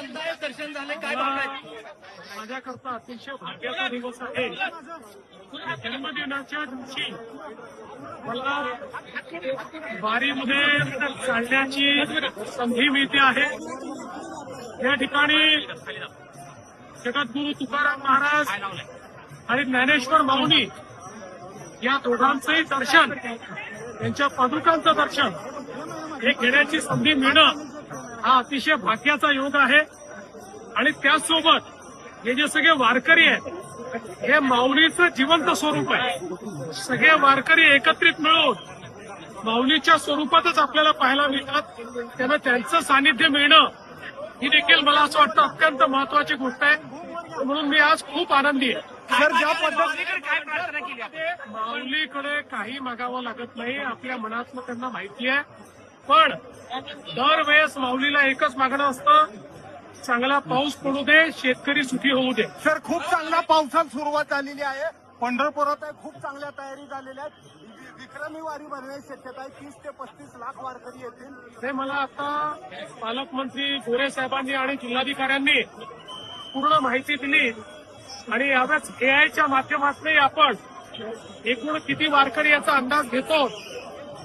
आनंददायक दर्शन झाले, काय भावना? माझ्याकरता अतिशय भाग्याचा दिवस आहे. जन्मदिनाच्या दिवशी मला वारीमध्ये चालण्याची संधी मिळते आहे. या ठिकाणी जगद्गुरू तुकाराम महाराज आणि ज्ञानेश्वर माऊली या दोघांचंही दर्शन, त्यांच्या पादुकांचं दर्शन हे घेण्याची संधी मिळणं हा अतिशय भाग्याचा योग आहे. आणि त्याचसोबत हे जे सगळे वारकरी आहेत हे माऊलीचं जिवंत स्वरूप आहे. सगळे वारकरी एकत्रित मिळून माऊलीच्या स्वरूपातच आपल्याला पाहायला मिळतात. त्यामुळे त्यांचं सानिध्य मिळणं ही देखील मला असं वाटतं अत्यंत महत्वाची गोष्ट आहे. म्हणून मी आज खूप आनंदी आहे. सर, ज्या पद्धतीने काय प्रार्थना केली आपण? माऊलीकडे काही मागावं लागत नाही, आपल्या मनातलं त्यांना माहिती आहे. पण दरवेळेस माऊलीला एकच मागणं असतं, चांगला पाऊस पडू दे, शेतकरी सुखी होऊ दे. सर, खूप चांगला पावसाला सुरुवात झालेली आहे. पंढरपुरात खूप चांगल्या तयारी झालेल्या आहेत. विक्रमी वारी भरण्याची शक्यता आहे. 30 ते 35 लाख वारकरी येतील. हे मला आता पालकमंत्री गोरे साहेबांनी आणि जिल्हाधिकाऱ्यांनी पूर्ण माहिती दिली. आणि यावेळेस एआयच्या माध्यमातूनही आपण एकूण किती वारकरी याचा अंदाज घेतो.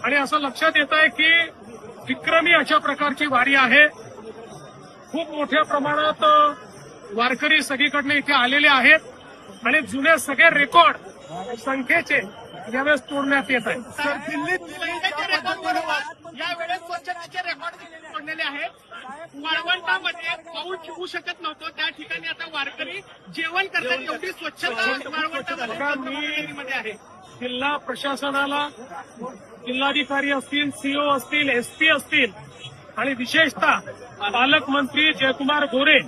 आणि असं लक्षात येत आहे की विक्रमी अशा प्रकारची वारी आहे. खूप मोठ्या प्रमाणात वारकरी सगळीकडनं इथे आलेले आहेत. आणि जुने सगळे रेकॉर्ड संख्येचे यावेळेस तोडण्यात येत आहे. सर, यावेळेस स्वच्छतेचे रेकॉर्ड तोडलेले आहेत. वाळवंटामध्ये पाऊस येऊ शकत नव्हतं, त्या ठिकाणी आता वारकरी जेवण करतात. एवढी स्वच्छता वाळवंटामध्ये आहे. जिल्हा प्रशासनाला, जिल्हाधिकारी असतील, सीओ असतील, एसपी असतील आणि विशेषतः पालकमंत्री जयकुमार गोरे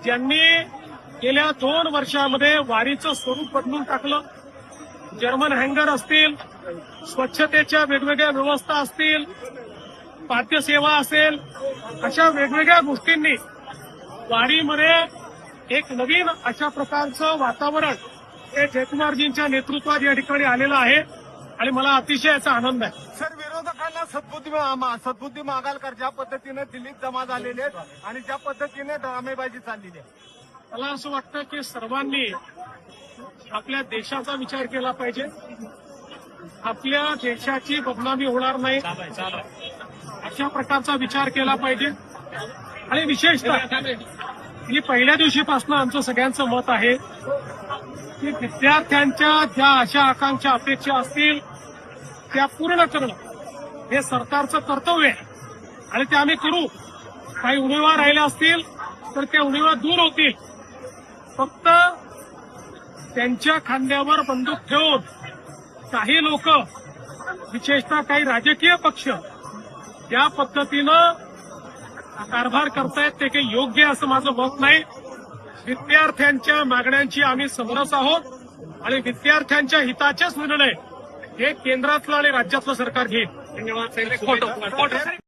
यांनी गेल्या 2 वर्षामध्ये वारीचं स्वरूप बदलून टाकलं. जर्मन हँगर असतील, स्वच्छतेच्या वेगवेगळ्या व्यवस्था असतील, पाद्यसेवा असेल, अशा वेगवेगळ्या गोष्टींनी वारीमध्ये एक नवीन अशा प्रकारचं वातावरण हे जयकुमारजींच्या नेतृत्वात या ठिकाणी आलेलं आहे. आणि मला अतिशय याचा आनंद आहे. सर, विरोधकांना सद्बुद्धी मागाल कर, ज्या पद्धतीने दिल्लीत जमा झालेले आहेत आणि ज्या पद्धतीने ड्रामेबाजी चाललेली आहे. मला असं वाटतं की सर्वांनी आपल्या देशाचा विचार केला पाहिजे. आपल्या देशाची बदनामी होणार नाही अशा प्रकारचा विचार केला पाहिजे. आणि विशेषतः ही पहिल्या दिवशीपासून आमचं सगळ्यांचं मत आहे की विद्यार्थ्यांच्या ज्या आशा आकांक्षा अपेक्षा असतील त्या पूर्ण करणं हे सरकारचं कर्तव्य आहे. आणि ते आम्ही करू. काही उणिवा राहिल्या असतील तर त्या उणिवा दूर होतील. फक्त त्यांच्या खांद्यावर बंदूक ठेवून काही लोक, विशेषतः काही राजकीय पक्ष या पद्धतीनं कारभार करतायत ते काही योग्य असं माझं मत नाही. विद्यार्थ्यांच्या मागण्यांची आम्ही समरस आहोत आणि विद्यार्थ्यांच्या हिताचेच निर्णय हे केंद्रातलं आणि राज्यातलं सरकार घेईल. धन्यवाद.